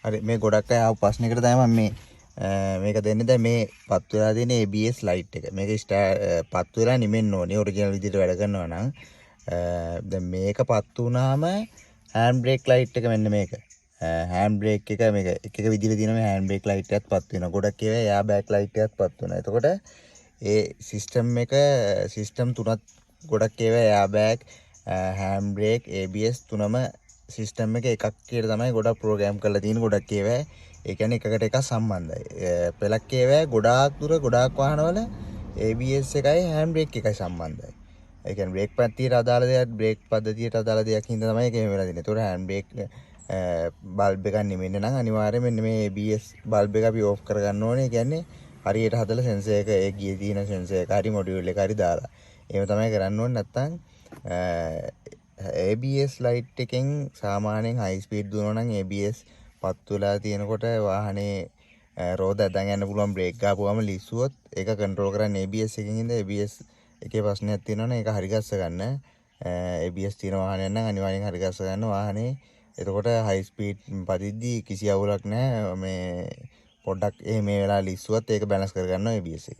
හරි මේ ගොඩක් අය ආව ප්‍රශ්නයකට තමයි මම මේක දෙන්නේ. දැන් මේ පත් වෙලා තියෙන ABS ලයිට් එක. මේක පත් වෙලා නිමෙන්න ඕනේ ඔරිජිනල් විදිහට වැඩ කරනවා නම්. දැන් මේක පත් වුණාම හෑන්ඩ් බ්‍රේක් ලයිට් එක මෙන්න මේක. හෑන්ඩ් බ්‍රේක් එක මේක එක විදිහට තියෙන මේ හෑන්ඩ් බ්‍රේක් ලයිට් එකත් පත් වෙනවා. ගොඩක් ඒවා එයා බෑක් ලයිට් එකත් පත් වෙනවා. එතකොට ඒ සිස්ටම් තුනක් ගොඩක් ඒවා එයා බෑක් හෑන්ඩ් බ්‍රේක් ABS තුනම සිස්ටම් එක එකක් කියලා තමයි ගොඩක් ප්‍රෝග්‍රෑම් කරලා තියෙන ගොඩක් ඒවා. ඒ කියන්නේ එකකට එකක් සම්බන්ධයි. පළක් ඒවා ගොඩාක් දුර ගොඩාක් වාහනවල ABS එකයි හෑන්ඩ් බ්‍රේක් එකයි සම්බන්ධයි. ඒ කියන්නේ බ්‍රේක් පද්ධතියට අදාළ දෙයක් බ්‍රේක් පද්ධතියට අදාළ දෙයක් හින්දා තමයි ඒක එහෙම වෙලා තියෙන්නේ. ඒතකොට හෑන්ඩ් බ්‍රේක් බල්බ් එකක් නිවෙන්න නම් අනිවාර්යයෙන් මෙන්න මේ ABS බල්බ් එක අපි ඕෆ් කරගන්න ඕනේ. ඒ කියන්නේ හරියට හදලා සෙන්සර් එක ඒ ගියේ තියෙන සෙන්සර් එක හරි මොඩියුල් එක හරි දාලා. එහෙම තමයි කරන්න ඕනේ. නැත්තම් ABS ලයිට් එකෙන් සාමාන්‍යයෙන් හයි ස්පීඩ් දුවනවා නම් ABS පත් වෙලා තියෙනකොට වාහනේ රෝද ඇදන් යන්න පුළුවන් බ්‍රේක් ගාපුවම ලිස්සුවොත් ඒක කන්ට්‍රෝල් කරන්නේ ABS එකකින් ඉඳ ABS එකේ ප්‍රශ්නයක් තියෙනවනේ ඒක හරි ගස්ස ගන්න. ABS තියෙන වාහනයක් නම් අනිවාර්යෙන් හරි ගස්ස ගන්න වාහනේ. එතකොට හයි ස්පීඩ් පදිද්දි කිසි අවුලක් නැහැ. මේ පොඩ්ඩක් මේ වෙලාව ලිස්සුවත් ඒක බැලන්ස් කරගන්නවා ABS එක.